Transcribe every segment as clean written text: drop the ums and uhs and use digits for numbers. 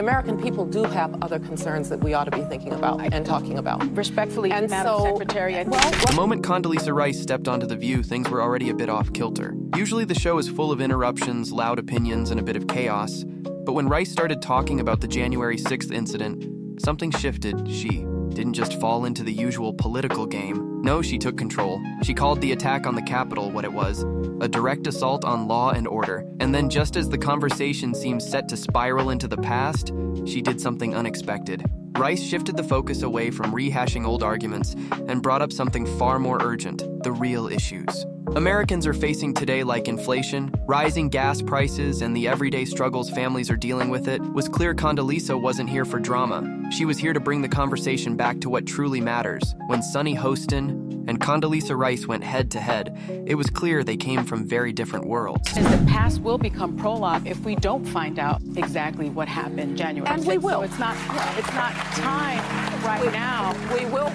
American people do have other concerns that we ought to be thinking about and talking about. Respectfully, And Madam so, Secretary, I well, The moment Condoleezza Rice stepped onto The View, things were already a bit off kilter. Usually the show is full of interruptions, loud opinions, and a bit of chaos. But when Rice started talking about the January 6th incident, something shifted. She didn't just fall into the usual political game. No, she took control. She called the attack on the Capitol what it was, a direct assault on law and order. And then just as the conversation seemed set to spiral into the past, she did something unexpected. Rice shifted the focus away from rehashing old arguments and brought up something far more urgent, the real issues Americans are facing today, like inflation, rising gas prices, and the everyday struggles families are dealing with. It was clear Condoleezza wasn't here for drama. She was here to bring the conversation back to what truly matters. When Sunny Hostin and Condoleezza Rice went head-to-head, it was clear they came from very different worlds. And the past will become prologue if we don't find out exactly what happened January 6th. And we will. So it's not time right now. We will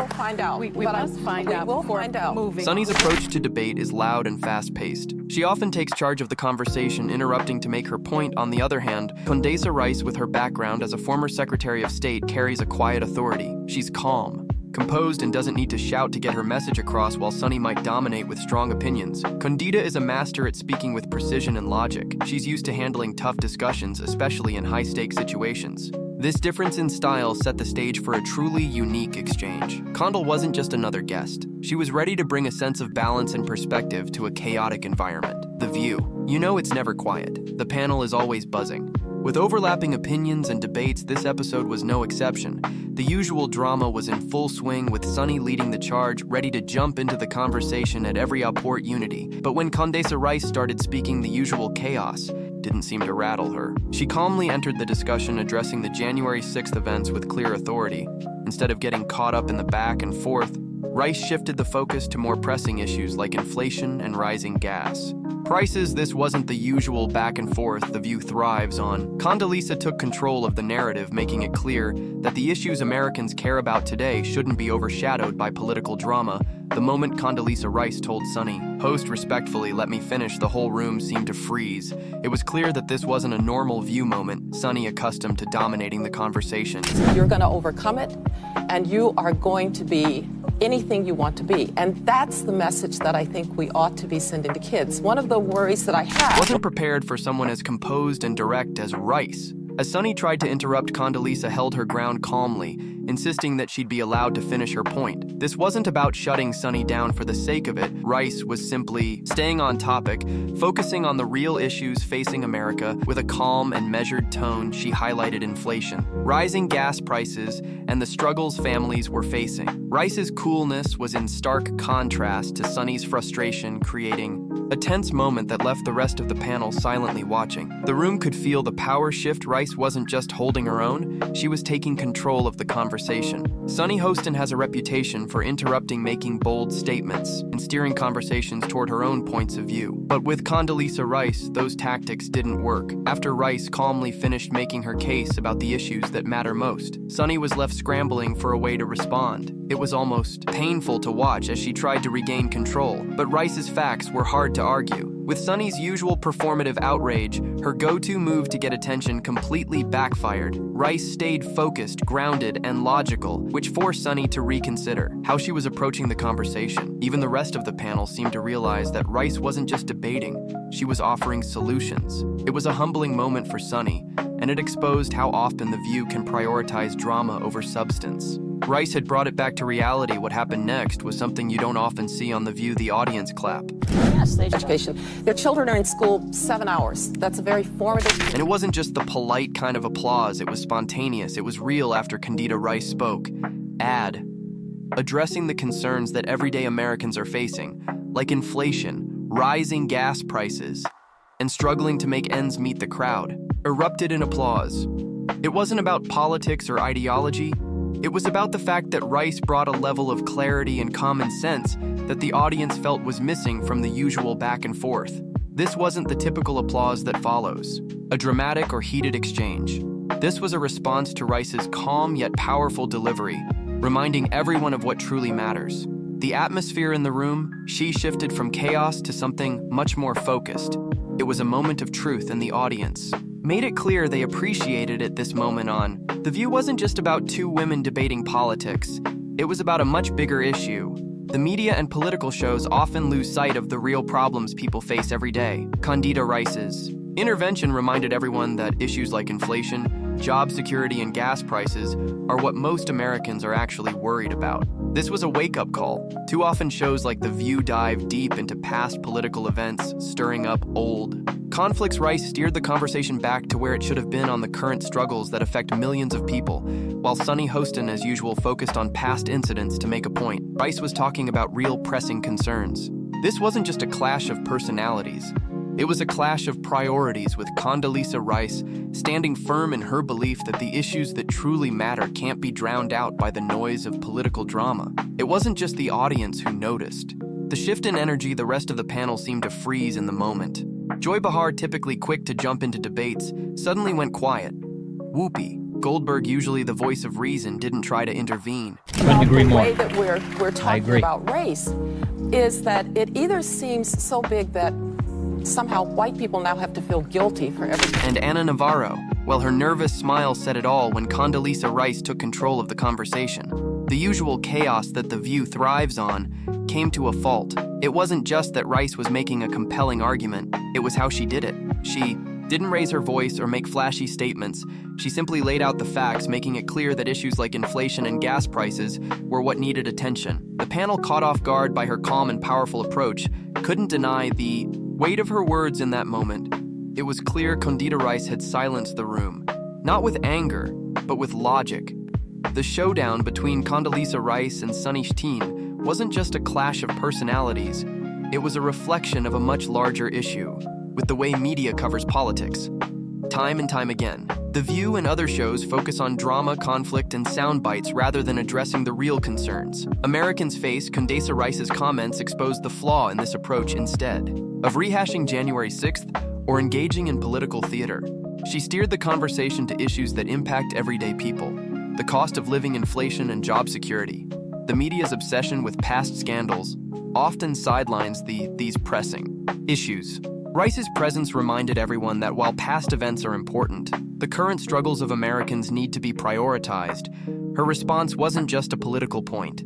find out. We must find out before moving. Sunny's approach to debate is loud and fast-paced. She often takes charge of the conversation, interrupting to make her point. On the other hand, Condoleezza Rice, with her background as a former Secretary of State, carries a quiet authority. She's calm, composed, and doesn't need to shout to get her message across, while Sunny might dominate with strong opinions. Condoleezza is a master at speaking with precision and logic. She's used to handling tough discussions, especially in high-stakes situations. This difference in style set the stage for a truly unique exchange. Condell wasn't just another guest. She was ready to bring a sense of balance and perspective to a chaotic environment. The View. You know it's never quiet. The panel is always buzzing. With overlapping opinions and debates, this episode was no exception. The usual drama was in full swing, with Sunny leading the charge, ready to jump into the conversation at every opportunity. But when Condoleezza Rice started speaking, the usual chaos didn't seem to rattle her. She calmly entered the discussion, addressing the January 6th events with clear authority. Instead of getting caught up in the back and forth, Rice shifted the focus to more pressing issues like inflation and rising gas prices. This wasn't the usual back and forth The View thrives on. Condoleezza took control of the narrative, making it clear that the issues Americans care about today shouldn't be overshadowed by political drama. The moment Condoleezza Rice told Sunny, "Host, respectfully, let me finish," the whole room seemed to freeze. It was clear that this wasn't a normal View moment, Sunny accustomed to dominating the conversation. You're going to overcome it, and you are going to be anything you want to be. And that's the message that I think we ought to be sending to kids. One of the worries that I have Wasn't prepared for someone as composed and direct as Rice. As Sunny tried to interrupt, Condoleezza held her ground calmly, insisting that she'd be allowed to finish her point. This wasn't about shutting Sunny down for the sake of it. Rice was simply staying on topic, focusing on the real issues facing America. With a calm and measured tone, she highlighted inflation, rising gas prices, and the struggles families were facing. Rice's coolness was in stark contrast to Sunny's frustration, creating a tense moment that left the rest of the panel silently watching. The room could feel the power shift. Rice wasn't just holding her own, she was taking control of the conversation. Sunny Hostin has a reputation for interrupting, making bold statements, and steering conversations toward her own points of view. But with Condoleezza Rice, those tactics didn't work. After Rice calmly finished making her case about the issues that matter most, Sunny was left scrambling for a way to respond. It was almost painful to watch as she tried to regain control, but Rice's facts were hard to argue. With Sunny's usual performative outrage, her go-to move to get attention completely backfired. Rice stayed focused, grounded, and logical, which forced Sunny to reconsider how she was approaching the conversation. Even the rest of the panel seemed to realize that Rice wasn't just debating, she was offering solutions. It was a humbling moment for Sunny, and it exposed how often The View can prioritize drama over substance. Rice had brought it back to reality. What happened next was something you don't often see on The View. The audience clap. Yes, education. Their children are in school 7 hours. That's a very formative. And it wasn't just the polite kind of applause, it was spontaneous, it was real. After Condoleezza Rice spoke, addressing the concerns that everyday Americans are facing, like inflation, rising gas prices, and struggling to make ends meet, the crowd erupted in applause. It wasn't about politics or ideology. It was about the fact that Rice brought a level of clarity and common sense that the audience felt was missing from the usual back and forth. This wasn't the typical applause that follows, a dramatic or heated exchange. This was a response to Rice's calm yet powerful delivery, reminding everyone of what truly matters. The atmosphere in the room, she shifted from chaos to something much more focused. It was a moment of truth, and the audience made it clear they appreciated it this moment on. The View wasn't just about two women debating politics. It was about a much bigger issue. The media and political shows often lose sight of the real problems people face every day. Condoleezza Rice's intervention reminded everyone that issues like inflation, job security, and gas prices are what most Americans are actually worried about. This was a wake-up call. Too often shows like The View dive deep into past political events, stirring up old conflicts. Rice steered the conversation back to where it should have been, on the current struggles that affect millions of people, while Sunny Hostin, as usual, focused on past incidents to make a point. Rice was talking about real pressing concerns. This wasn't just a clash of personalities. It was a clash of priorities, with Condoleezza Rice standing firm in her belief that the issues that truly matter can't be drowned out by the noise of political drama. It wasn't just the audience who noticed. The shift in energy, the rest of the panel seemed to freeze in the moment. Joy Behar, typically quick to jump into debates, suddenly went quiet. Whoopi Goldberg, usually the voice of reason, didn't try to intervene. Couldn't agree the more. way that we're talking about race is that it either seems so big that somehow white people now have to feel guilty for everything. And Anna Navarro, well, her nervous smile said it all when Condoleezza Rice took control of the conversation. The usual chaos that The View thrives on came to a halt. It wasn't just that Rice was making a compelling argument, it was how she did it. She didn't raise her voice or make flashy statements. She simply laid out the facts, making it clear that issues like inflation and gas prices were what needed attention. The panel, caught off guard by her calm and powerful approach, couldn't deny the weight of her words in that moment. It was clear Condoleezza Rice had silenced the room, not with anger, but with logic. The showdown between Condoleezza Rice and Sunny Hostin wasn't just a clash of personalities. It was a reflection of a much larger issue, with the way media covers politics. Time and time again, The View and other shows focus on drama, conflict, and sound bites rather than addressing the real concerns Americans face. Condoleezza Rice's comments exposed the flaw in this approach. Instead of rehashing January 6th or engaging in political theater, she steered the conversation to issues that impact everyday people: the cost of living, inflation, and job security. The media's obsession with past scandals often sidelines these pressing issues. Rice's presence reminded everyone that while past events are important, the current struggles of Americans need to be prioritized. Her response wasn't just a political point.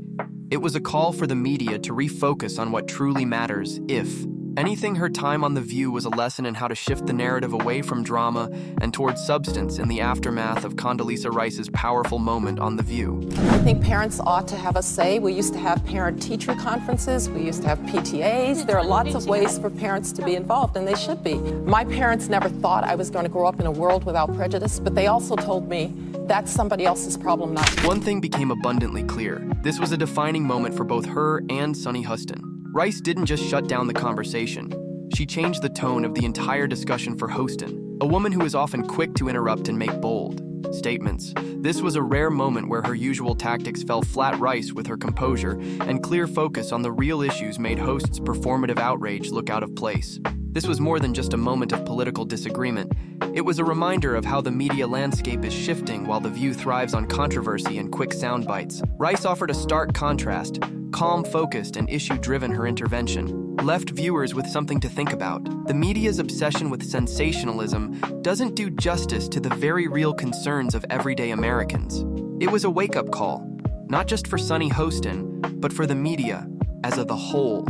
It was a call for the media to refocus on what truly matters. If anything, her time on The View was a lesson in how to shift the narrative away from drama and towards substance in the aftermath of Condoleezza Rice's powerful moment on The View. I think parents ought to have a say. We used to have parent-teacher conferences. We used to have PTAs. There are lots of ways for parents to be involved, and they should be. My parents never thought I was going to grow up in a world without prejudice, but they also told me that's somebody else's problem, not mine. One thing became abundantly clear. This was a defining moment for both her and Sunny Hostin. Rice didn't just shut down the conversation. She changed the tone of the entire discussion for Hostin, a woman who is often quick to interrupt and make bold statements. This was a rare moment where her usual tactics fell flat. Rice, with her composure and clear focus on the real issues, made Host's performative outrage look out of place. This was more than just a moment of political disagreement. It was a reminder of how the media landscape is shifting while The View thrives on controversy and quick sound bites. Rice offered a stark contrast. Calm, focused, and issue-driven, her intervention left viewers with something to think about. The media's obsession with sensationalism doesn't do justice to the very real concerns of everyday Americans. It was a wake-up call, not just for Sunny Hostin, but for the media as a whole.